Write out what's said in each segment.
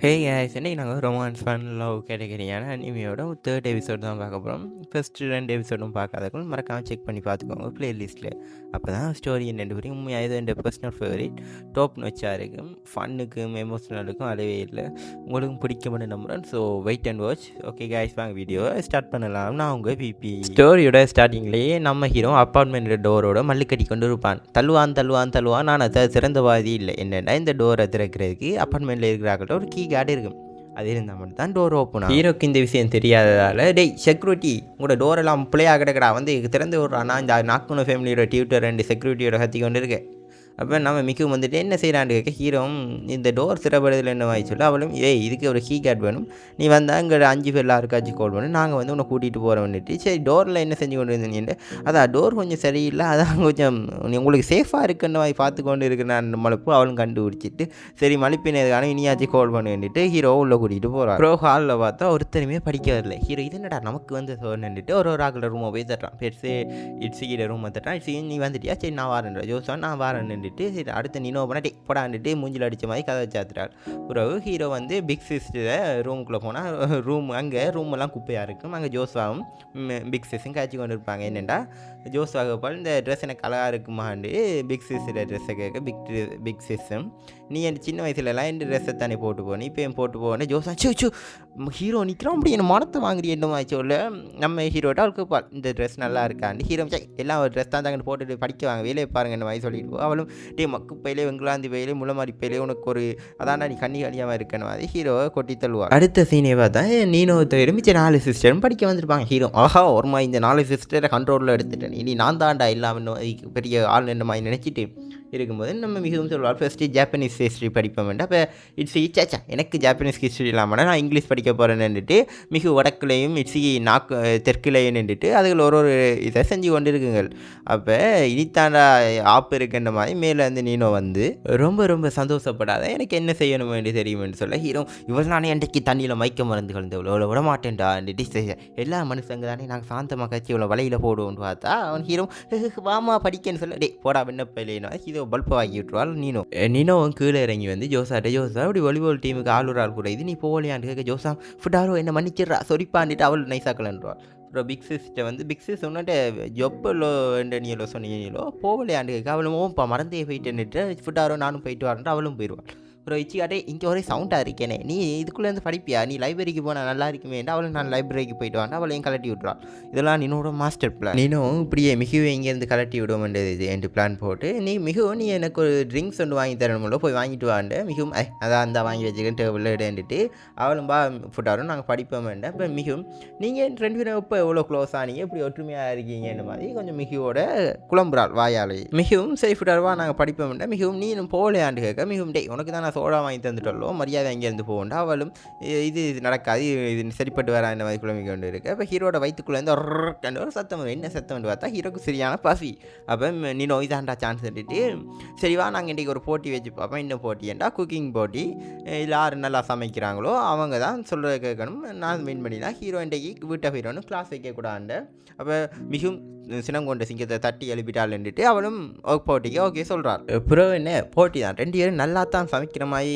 ஹே guys, இன்னைக்கு நாங்கள் romance fun love கேட்டகரியான அனிமியோட தேர்ட் எபிசோட் தான் பார்க்க போகிறோம். ஃபஸ்ட்டு 2 எபிசோடும் பார்க்காதவங்க மறக்காமல் செக் பண்ணி பார்த்துக்கோங்க ப்ளேலிஸ்ட்டில். அப்போ தான் ஸ்டோரி என்னென்று புரியும். உண்மையாக இது என் பர்சனல் ஃபேவரேட் டாப்னு வச்சா இருக்கும். ஃபன்னுக்கும் எமோஷனலுக்கும் அளவே இல்லை. உங்களுக்கும் பிடிக்கும்னு நம்புகிறேன். So wait and watch. Okay guys, வாங்க வீடியோவை ஸ்டார்ட் பண்ணலாம். நான் உங்கள் பிபி. ஸ்டோரியோட ஸ்டார்டிங்லேயே நம்ம ஹீரோ அப்பார்ட்மெண்ட் டோரோட மல்லு கட்டி கொண்டு இருப்பான். தள்ளுவான். நான் அதை சிறந்தவாதி இல்லை. என்னென்னா இந்த டோரை திறக்கிறதுக்கு அப்பார்ட்மெண்ட்டில் இருக்கிறாங்கள்ட்ட ஒரு கீ கார்டு இருக்கும். அது இருந்தால் மட்டும் தான் டோர் ஓப்பன் ஆகும். ஹீரோக்கு இந்த விஷயம் தெரியாததால், டேய் செக்யூரிட்டி, உங்களோட டோரெல்லாம் பிள்ளையாக கிடக்கடா, வந்து திறந்து விட்றான். நான் இந்த நாக்குன ஃபேமிலியோட டியூட்டர் 2 செக்யூரிட்டியோட கத்தி கொண்டு இருக்கேன். அப்போ நம்ம மிகவும் வந்துட்டு என்ன செய்யலான்னு கேட்க, ஹீரோவும் இந்த டோர் சிறப்படுதல் என்ன வாங்கி சொல்லி அவளும் இதுக்கு ஒரு கீ கார்டு வேணும், நீ வந்தால் இங்கே 5 பேர் யாருக்காச்சும் கால் பண்ணி நாங்கள் வந்து உன்னை கூட்டிகிட்டு போகிறோம்னுட்டு. சரி டோரில் என்ன செஞ்சு கொண்டு இருந்தீங்கன்ட்டு, அதான் டோர் கொஞ்சம் சரியில்லை, அதான் கொஞ்சம் உங்களுக்கு சேஃபாக இருக்குன்னு வாங்கி பார்த்து கொண்டு இருக்கிறான் மழுப்பு. அவளும் கண்டுபிடிச்சிட்டு சரி மழுப்பினதுக்கான இனியாச்சும் கால் பண்ணிட்டு ஹீரோ உள்ளே கூட்டிகிட்டு போகிறான். ப்ரோ ஹாலில் பார்த்தா ஒருத்தருமே படிக்க வரல. ஹீரோ இது என்னடா நமக்கு வந்து சோர்னுட்டு ஒரு ஆக்கள ரூமை போய் தட்டுறான். பெருசு இட்ஸிக்கிட்ட ரூமை தட்டுறான். இட்ஸி நீ வந்துட்டியா, சரி நான் வாரேன் ஜோசன், நான் வாரேன்னு சரி அடுத்து நீனோ பண்ண போடான்ட்டு மூஞ்சில் அடித்த மாதிரி கதை வச்சாத்துறாள். பிறகு ஹீரோ வந்து பிக் சிஸ்டரை ரூமுக்குள்ளே போனால் அங்கே ரூமெல்லாம் குப்பையாக இருக்கும். அங்கே ஜோஸ்வாவும் பிக் சிஸும் காய்ச்சி கொண்டு இருப்பாங்க. என்னென்னா ஜோஸ்வாக போல் இந்த ட்ரெஸ் எனக்கு அழகாக இருக்குமாண்டு பிக் சிஸோட ட்ரெஸ்ஸை கேட்க பிக் சிஸும், நீ என் சின்ன வயசுலலாம் என் ட்ரெஸ்ஸை தானே போட்டு போனேன், இப்போ என் போட்டு போனேன். ஜோஸ்வா சூ ஹீரோ நிற்கிறோம், அப்படி என்ன மனத்தை வாங்குறீ என்ன சொல்ல நம்ம ஹீரோட்ட அவளுக்கு பால் இந்த ட்ரெஸ் நல்லா இருக்காண்டு. ஹீரோ எல்லாம் ஒரு ட்ரெஸ் தான் தாங்க போட்டுட்டு படிக்க வாங்க, வேலையை பாருங்க என்ன மாதிரி சொல்லிட்டு போ. அவளும் மக்கு பயிலே வெங்கலாந்தி பயிலே முளமாரி பயிலே உனக்கு ஒரு அதான்டா நீ கண்ணி கழியாமல் இருக்கணும் மாதிரி ஹீரோவை கொட்டி தள்ளுவார். அடுத்த சீனே பார்த்தா நீனோ தவிர மிச்சம் 4 சிஸ்டரும் படிக்க வந்திருப்பாங்க. ஹீரோ ஆஹா ஒருமா இந்த 4 சிஸ்டரை கண்ட்ரோலில் எடுத்துட்டேன், இனி நான் தாண்டா இல்லாமல் பெரிய ஆள் என்ன மாதிரி நினச்சிட்டு இருக்கும்போது நம்ம மிகவும் சொல்லுவாள் ஃபஸ்ட்டு ஜாப்பனீஸ் ஹிஸ்ட்ரி படிப்போம் வேண்டாம். அப்போ இட்ஸி சாச்சா எனக்கு ஜாப்பனீஸ் ஹிஸ்ட்ரி இல்லாமல் நான் இங்கிலீஷ் படிக்க போகிறேன்னுட்டு மிக வடக்குலையும் இட்ஸி தெற்குலையும் நின்றுட்டு அதுகள் ஒரு இதை செஞ்சு கொண்டு இருக்குங்கள். அப்போ இனித்தாண்டா ஆப்பு இருக்குன்ற மாதிரி மேலே வந்து நீனோ வந்து ரொம்ப சந்தோஷப்படாத, எனக்கு என்ன செய்யணும் வேண்டி தெரியுமென்று சொல்ல ஹீரோ இவள் நானே அன்றைக்கு தண்ணியில் மயக்க மருந்து கலந்து இவ்வளோ விட மாட்டேன்டான்ட்டு எல்லா மனுஷங்க தானே நாங்கள் சாந்தமாக கட்சி இவ்வளோ வலையில் போடுவோம்னு பார்த்தா அவன் ஹீரோ வாமா படிக்கன்னு சொல்ல டே போடா விண்ணப்பில்லைன்னா ஹீரோ பல்பை வாங்கி விட்டுருவாள். நீனோவும் கீழே இறங்கி வந்து ஜோசா அப்படி வாலிபால் டீமுக்கு ஆளுறாள் கூட இது நீ போகலையான்னு கேட்க ஜோசா ஃபுட்டாரோ என்ன மன்னிச்சிட்றா சொரிப்பான்ட்டு அவள் நைஸாக்கலன்றாள். அப்புறம் பிக் சிஸ்ட்டை வந்து பிக் சிஸ் சொன்னாட்டு ஜொப்பலோ நீங்களோ சொன்னீங்களோ போகலையாண்டு கேட்க அவளும் ஓப்பா மறந்தே போயிட்டுன்னுட்டு ஃபுட்டாரோ நானும் போயிட்டு வரேன்ட்டு அவளும் போயிடுவாள். அப்புறம் இச்சிக்காட்டே இங்கே ஒரே சவுண்டாக இருக்கேனே, நீ இதுக்குள்ளேருந்து படிப்பியா, நீ லைப்ரரிக்கு போனால் நல்லா இருக்குமேன்ட்டு அவளும் நான் லைப்ரரிக்கு போயிட்டு வாங்க அவளையும் கலட்டி விட்றாள். இதெல்லாம் நீனோட மாஸ்டர் பிளான். நீனும் இப்படியே மிகவும் இங்கேருந்து கலட்டி விடுவோம்ன்றது இது என்று பிளான் போட்டு நீ எனக்கு ஒரு ட்ரிங்க்ஸ் ஒன்று வாங்கி தரணும்ல போய் வாங்கிட்டு வாண்டு மிகவும் அதான் அந்த வாங்கி வச்சுக்கிட்டு டேபிளில் இடந்துட்டு அவளும் ஃபுட்டாரும் நாங்கள் படிப்போம்ண்டேன். இப்போ மிகவும் நீங்கள் 2 பேரும் இப்போ எவ்வளோ க்ளோஸ் ஆனீங்க இப்படி ஒற்றுமையாக இருக்கீங்கன்ற மாதிரி கொஞ்சம் மிகுவோட குழம்புறாள் வாயாலே. மிகவும் சரி ஃபுட்டாருவா நாங்கள் படிப்போம்ண்டேன். மிகவும் நீ போகலையாண்டு கேட்க மிகவும் டே உனக்கு தான் சோடா வாங்கி தந்துட்டோம் மரியாதை அங்கேருந்து போகண்டா. அவளும் இது நடக்காது, இது சரிப்பட்டு வர இந்த மாதிரி குழம்பு கொண்டு இருக்கு. அப்போ ஹீரோட வயிற்றுக்குள்ளேருந்து ஒரு சத்தம் என்ன சத்தம் பார்த்தா ஹீரோக்கு சரியான பசி. அப்போ நீ நோய்தான்டா சான்ஸ் எடுத்துட்டு சரிவா நாங்கள் இன்றைக்கி ஒரு போட்டி வச்சு பார்ப்போம். இன்னும் போட்டி ஏன்டா குக்கிங் போட்டி, இல்லை யார் நல்லா சமைக்கிறாங்களோ அவங்க தான் சொல்கிறத கேட்கணும், நான் வின் பண்ணி தான் ஹீரோ இன்றைக்கு வீட்டை போயிடணும் கிளாஸ் வைக்கக்கூடாது. அப்போ மிகவும் சினம் கொண்ட சிங்கத்தை தட்டி எழுப்பிட்டாள்ன்ட்டு அவளும் போட்டிக்கு ஓகே சொல்கிறாள். அப்புறம் என்ன போட்டி தான் 2 பேரும் நல்லா தான் சமைக்கிற மாதிரி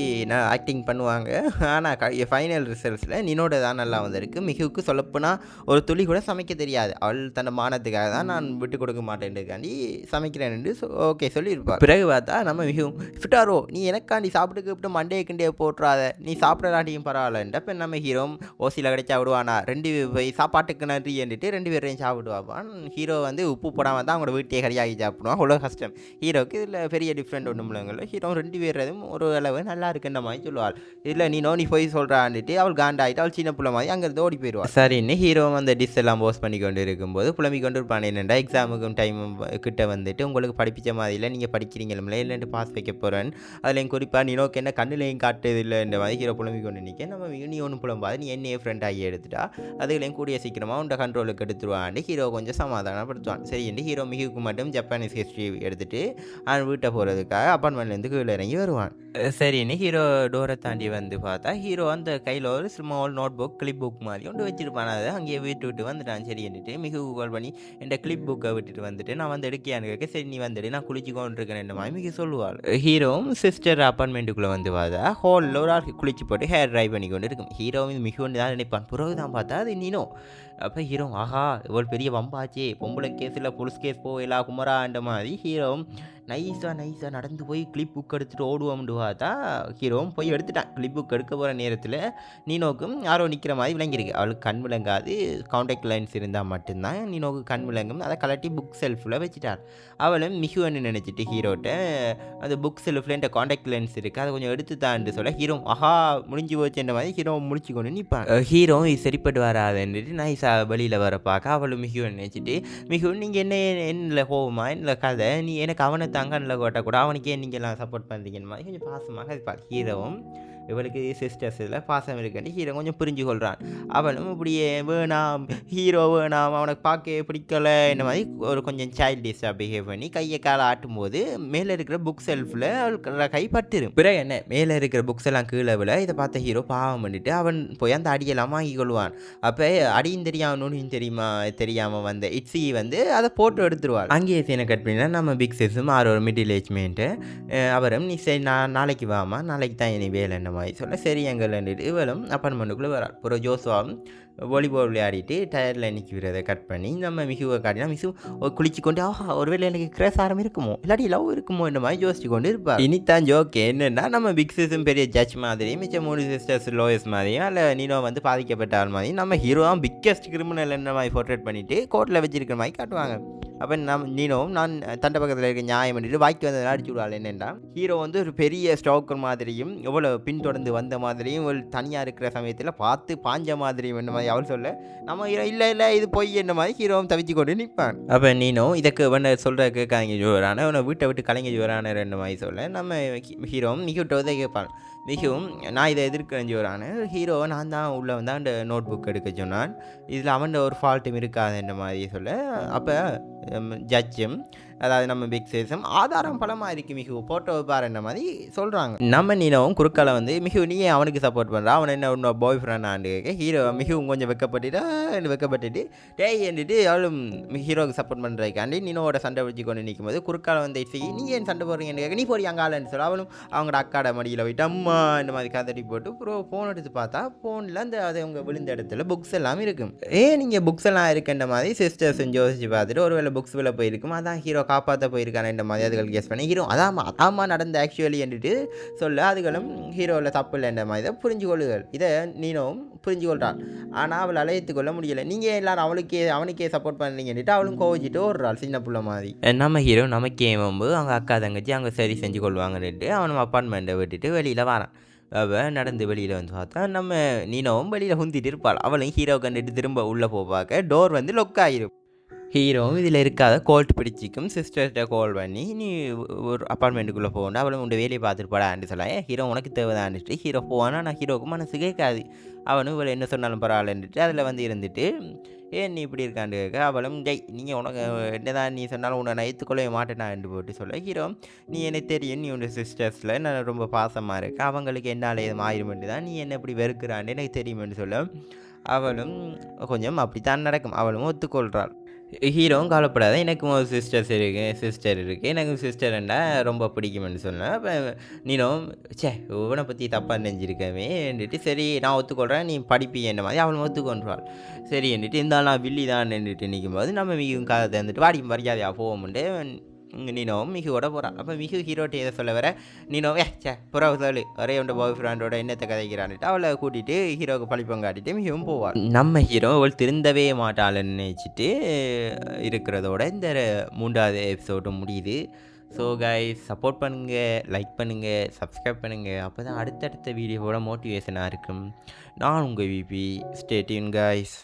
ஆக்டிங் பண்ணுவாங்க. ஆனால் ஃபைனல் ரிசல்ட்ஸில் நீனோட தான் நல்லா வந்திருக்கு. மிகுவுக்கு சொல்லப்போனால் ஒரு துளி கூட சமைக்க தெரியாது. அவள் தன் மானத்துக்காக தான் நான் விட்டு கொடுக்க மாட்டேன்னுக்காண்டி சமைக்கிறேன்னு ஓகே சொல்லியிருப்பாள். பிறகு பார்த்தா நம்ம மிகவும் ஃபிட்டாரோ நீ எனக்காண்டி சாப்பிட்டு கூப்பிட்டு மண்டையை கிண்டே போட்டுறாத, நீ சாப்பிட்றாட்டியும் பரவாயில்லன்ட்டு. அப்போ நம்ம ஹீரோ ஓசியில் கிடைச்சா விடுவானா 2 சாப்பாட்டுக்கு நன்றி என்றிட்டு 2 பேரையும் சாப்பிடுவான். ஹீரோ வந்து உப்பு போடாமல் தான் அவங்களோட வீட்டையே கறியாகி சாப்பிடுவான். அவ்வளோ கஷ்டம் ஹீரோக்கு. இதில் பெரிய டிஃப்ரெண்ட் ஒன்றும் இல்லைங்கள. ஹீரோ 2 பேரும் ஒரு அளவு நல்லா இருக்குன்ற மாதிரி சொல்லுவாள். இதில் நீ போய் சொல்கிறான்ட்டு அவள் காண்டாயிட்டு அவள் சின்ன பிள்ளை மாதிரி அங்கேருந்து ஓடி போயிடுவாள். சரின்னு ஹீரோ அந்த டிஷ் எல்லாம் போஸ்ட் பண்ணி கொண்டு இருக்கும்போது புலம்பிக் கொண்டு இருப்பான். என்னென்னா எக்ஸாமுக்கும் டைம் கிட்ட வந்துட்டு உங்களுக்கு படிப்பிச்ச மாதிரி இல்லை, நீங்கள் படிக்கிறீங்களே இல்லைன்ட்டு பாஸ் வைக்க போகிறேன், அதில் குறிப்பாக நீனோக்கு என்ன கண்ணிலையும் காட்டுது இல்லைன்ற மாதிரி ஹீரோ புலம்பிக் கொண்டு நிற்க நம்ம நீ ஒன்றும் புலம்பாது, நீ என்னையே ஃப்ரெண்ட் ஆகி எடுத்துட்டா அதுகளையும் கூடிய சீக்கிரமாக உண்ட கண்ட்ரோலுக்கு எடுத்துருவான்னு ஹீரோ கொஞ்சம் சமாதானப்படுத்த அவசரப்படுத்துவான். சரி என்று ஹீரோ மிகுவுக்கு மட்டும் ஜப்பானீஸ் ஹிஸ்ட்ரி எடுத்துட்டு அவன் வீட்டை போகிறதுக்காக அப்பார்ட்மெண்ட்லேருந்து கீழே இறங்கி வருவான். சரின்னு ஹீரோ டோரை தாண்டி வந்து பார்த்தா ஹீரோ அந்த கையில் ஒரு small notebook clip book மாதிரி ஒன்று வச்சிருப்பான். அதை அங்கேயே விட்டு வந்துட்டான். சரி என்னட்டு மிகு கால் பண்ணி என் கிளிப் புக்கை விட்டுட்டு வந்துட்டு நான் வந்து எடுக்கியான்னு கேட்க, சரி நீ வந்துட்டு நான் குளிச்சு கொண்டிருக்கேன் என்ன மாதிரி மிக சொல்லுவாள். ஹீரோவும் சிஸ்டர் அப்பார்ட்மெண்ட்டுக்குள்ளே வந்து பார்த்தா ஹாலில் ஒரு ஆள் குளிச்சு போட்டு ஹேர் ட்ரை பண்ணி கொண்டு இருக்கும். ஹீரோவும் மிக ஒன்று தான் நினைப்பான். பிறகு தான் பார்த்தா அது நீனோ. அப்போ ஹீரோ ஆஹா இவ்வளோ பெரிய வம்பாச்சே, பொம்பளை கேஸில் போலீஸ் கேஸ் போயிலா குமரான்ற மாதிரி ஹீரோவும் நைஸாக நடந்து போய் கிளிப் புக் எடுத்துகிட்டு ஓடுவோம்னு பார்த்தா ஹீரோவும் போய் எடுத்துட்டான். கிளிப் புக் எடுக்க போகிற நேரத்தில் நீனோக்கும் யாரோ நிற்கிற மாதிரி விளங்கியிருக்கு. அவளுக்கு கண் விளங்காது, காண்டாக்ட் லைன்ஸ் இருந்தால் மட்டும்தான் நீனோக்கு கண் விளங்கும். அதை கலட்டி புக் செல்ஃபில் வச்சுட்டாள். அவளும் மிகுவன்னு நினச்சிட்டு ஹீரோட்ட அந்த புக் செல்ஃபில் என்ற காண்டாக்ட் லென்ஸ் இருக்குது, அதை கொஞ்சம் எடுத்து தான்னு சொல்ல ஹீரோ ஆஹா முடிஞ்சு போச்சுன்ற மாதிரி ஹீரோ முடிச்சு கொண்டு நிற்பான். ஹீரோ இது சரிப்பட்டு வராதுன்ட்டு நைஸாக வெளியில் வர பார்க்க அவளும் மிகுவன் நினச்சிட்டு, மிகுவன் நீங்கள் என்ன கோவமா என்ன கதை, நீ எனக்கு அவனை தங்கனில் கோட்டை கூட அவனுக்கே நீங்கள்லாம் சப்போர்ட் பண்ணுறீங்கன்னு மாதிரி கொஞ்சம் பாசமாக இருப்பாள். ஹீரோவும் இவளுக்கு சிஸ்டர்ஸில் பாசம் இருக்குன்னு ஹீரோ கொஞ்சம் புரிஞ்சு கொள்கிறான். அவளும் இப்படியே வேணாம் ஹீரோ வேணாம் அவனுக்கு பார்க்க பிடிக்கல இந்த மாதிரி ஒரு கொஞ்சம் சைல்டிஷாக பிஹேவ் பண்ணி கையை காலை ஆட்டும்போது மேலே இருக்கிற புக் செல்ஃபில் அவளுக்கு கை பட்டுரும். பிறகு என்ன மேலே இருக்கிற புக்ஸ் எல்லாம் கீழே விட இதை பார்த்த ஹீரோ பாவம் பண்ணிட்டு அவன் போய் அந்த அடியெல்லாம் வாங்கி கொள்வான். அப்போ அடியும் தெரியாமனு தெரியாமல் வந்த இட்ஸி வந்து அதை போட்டு எடுத்துருவாள். அங்கேயே சீனை கட் பண்ணினா நம்ம பிக் சேஸும் ஒரு மிடில் ஏஜ்மெண்ட்டு அவரும் நீ சரி நாளைக்கு வாமா நாளைக்கு தான் இனி வேலை என்ன மாதிரி சொல்ல சரி எங்கள்ட்டு இவளும் அப்பார்ட்மெண்ட்டுக்குள்ளே வராள். அப்புறம் ஜோசுவாவும் வாலிபால் விளையாடிட்டு டயரில் நிற்கி விடுறதை கட் பண்ணி நம்ம மிகுவை காட்டினா மிசு குளிச்சு கொண்டு ஒருவேளை எனக்கு கிரேஸ் ஆரம் இருக்குமோ இல்லாட்டி லவ் இருக்குமோ இந்த மாதிரி யோசிச்சு கொண்டு இருப்பாள். இனித்தான் ஜோக்கு என்னென்னா நம்ம பிக் சிஸும் பெரிய ஜட்ஜ் மாதிரியும் மிச்சம் 3 சிஸ்டர்ஸ் லோயர்ஸ் மாதிரியும் இல்லை நீனோ வந்து பாதிக்கப்பட்ட ஆள் மாதிரியும் நம்ம ஹீரோவும் பிக்கஸ்ட் கிரிமினல் என்ன மாதிரி போர்ட்ரேட் பண்ணிவிட்டு கோர்ட்டில் வச்சிருக்கிற மாதிரி காட்டுவாங்க. அப்போ நீனோவும் நான் தண்டை பக்கத்தில் இருக்க நியாயம் பண்ணிட்டு வாய்க்கு வந்து அடிச்சு விடுவாள். என்னென்னா ஹீரோ வந்து ஒரு பெரிய ஸ்டாக்கர் மாதிரியும் எவ்வளோ பின்தொடர்ந்து வந்த மாதிரியும் ஒரு தனியாக இருக்கிற சமயத்தில் பார்த்து பாஞ்ச மாதிரியும் என்ன மாதிரி அவள் சொல்ல நம்ம ஹீரோ இல்லை இது போய் என்ன மாதிரி ஹீரோவும் தவிச்சு கொண்டு நிற்பான். அப்போ நீனோ இதுக்கு வேண சொல்கிறதுக்கு கலைஞர் ஜோரான உன்னை வீட்டை விட்டு கலைஞர் ஜோரான ரெண்டு மாதிரி சொல்ல நம்ம ஹீரோவும் மிகுட்ட உதவி கேட்பான். மிகவும் நான் இதை எதிர்க்கிறேன் ஜோரான ஹீரோவை நான் தான் உள்ளே வந்து அந்த நோட் புக் எடுக்க சொன்னான், இதில் அவன் ஒரு ஃபால்ட்டும் இருக்காது என்ன மாதிரி சொல்ல அப்போ ஜட்ஜும் அதாவது நம்ம பிக் சேஸும் ஆதாரம் பலமாக இருக்குது மிகு போட்டோ பாரு என்ன மாதிரி சொல்கிறாங்க. நம்ம நீனவும் குறுக்கால வந்து மிகு நீ அவனுக்கு சப்போர்ட் பண்ணுறான் அவன் என்ன இன்னொரு பாய் ஃப்ரெண்டான்னு கேட்க ஹீரோ மிகவும் கொஞ்சம் வெக்கப்பட்டுட்டு டேய் என்றிட்டு அவளும் ஹீரோவுக்கு சப்போர்ட் பண்ணுறதுக்காண்டி நீனோட சண்டை பிடிச்சி கொண்டு நிற்கும் போது குறுக்கால வந்து நீ ஏன் சண்டை போடுறீங்கன்னு கேட்க நீ போய் அங்காலன்னு சொல்ல அவளும் அவங்களோட அக்காட மடியில் போயிட்டு அம்மா இந்த மாதிரி கதடி போட்டு அப்புறம் ஃபோன் எடுத்து பார்த்தா ஃபோனில் அந்த அது அவங்க விழுந்த இடத்துல புக்ஸ் எல்லாம் இருக்கும். நீங்கள் புக்ஸ் எல்லாம் இருக்குன்ற மாதிரி சிஸ்டர்ஸ் யோசிச்சு பார்த்துட்டு ஒருவேளை புக்ஸ் வில போயிருக்கும் அதான் ஹீரோ காப்பாற்ற போயிருக்கான இந்த மாதிரி அதுகள் கெஸ் பண்ணி ஹீரோ அதாம்மா நடந்த ஆக்சுவலி என்றிட்டு சொல்ல அதுகளும் ஹீரோவில் தப்பு இல்லை என்ற மாதிரி தான் புரிஞ்சு கொள்ளுகள். இதை நீனும் புரிஞ்சு கொள்றாள். ஆனால் அவள் அழைத்து கொள்ள முடியலை. நீங்கள் எல்லாரும் அவனுக்கே சப்போர்ட் பண்ணுறீங்கன்ட்டு அவளும் கோவிச்சிட்டு ஓடுறாள் சின்ன பிள்ளை மாதிரி. நம்ம ஹீரோ நமக்கே வம்பு அவங்க அக்கா தங்கச்சி அங்கே சரி செஞ்சு கொள்வாங்கன்ட்டு அவனும் அப்பார்ட்மெண்ட்டை விட்டுட்டு வெளியில் வரான். அவள் நடந்து வெளியில் வந்து பார்த்தா நம்ம நீனவும் வெளியில் குந்திட்டு இருப்பாள். அவளும் ஹீரோ கண்டுட்டு திரும்ப உள்ளே பார்க்க டோர் வந்து லொக் ஆகிரும். ஹீரோவும் இதில் இருக்காத கோல்ட் பிடிச்சிக்கும் சிஸ்டர்கிட்ட கால் பண்ணி நீ ஒரு அப்பார்ட்மெண்ட்டுக்குள்ளே போகணும் அவளும் உண்டு வேலையை பார்த்துட்டு போடான்னு சொல்ல ஹீரோ உனக்கு தேவைதான்ட்டு ஹீரோ போவானா நான் ஹீரோவுக்கு மனசு கேட்காது அவனும் இவளை என்ன சொன்னாலும் பரவாயில்லன்ட்டு அதில் வந்து இருந்துட்டு ஏன் நீ இப்படி இருக்கான்னு கேட்க அவளும் நீங்கள் உனக்கு என்னதான் நீ சொன்னாலும் உன்னை நான் ஏற்றுக்கொள்ளவே மாட்டேனான்னு போட்டு சொல்ல ஹீரோ நீ எனக்கு தெரியும் நீ உன்னோட சிஸ்டர்ஸில் நான் ரொம்ப பாசமாக இருக்கேன் அவங்களுக்கு என்னால் எதுவும் ஆயிரமெண்டு தான் நீ என்ன இப்படி வெறுக்கிறான்னு எனக்கு தெரியுமென்னு சொல்ல அவளும் கொஞ்சம் அப்படித்தான் நடக்கும் அவளும் ஒத்துக்கொள்கிறாள். ஹீரோவும் கவலைப்படாத எனக்கும் ஒரு சிஸ்டர் இருக்குது எனக்கு சிஸ்டர்ண்டா ரொம்ப பிடிக்குமென்னு சொன்னேன். அப்போ நீனும் இவனை பற்றி தப்பாக நினைஞ்சிருக்கவேன்ட்டு சரி நான் ஒத்துக்கொள்கிறேன் நீ படிப்பி என்ன மாதிரி அவளும் ஒத்துக்கொண்டுவாள். சரி என்றிட்டு இருந்தாலும் நான் வில்லி தான் நின்றுட்டு நிற்கும்போது நம்ம மிகவும் காதை தந்துட்டு வாடி மரியாதையாக போவோம்ட்டு நீனோவும் மிகுவோட போகிறான். அப்போ மிகு ஹீரோட்டு எதை சொல்ல வர நீனோவே புறவு சொல்லு ஒரே உண்ட பாய் ஃப்ரெண்டோட என்னத்தை கதைக்கிறான்ட்டு அவளை கூட்டிகிட்டு ஹீரோவுக்கு பழிப்பங்காட்டிட்டு மிகவும் போவாள். நம்ம ஹீரோ அவள் திருந்தவே மாட்டாள்னு நினச்சிட்டு இருக்கிறதோட இந்த 3வது எபிசோடு முடியுது. ஸோ கைஸ் சப்போர்ட் பண்ணுங்கள், லைக் பண்ணுங்கள், சப்ஸ்கிரைப் பண்ணுங்கள். அப்போ தான் அடுத்தடுத்த வீடியோவோட மோட்டிவேஷனாக இருக்கும். நான் உங்கள் விபி. Stay tune guys.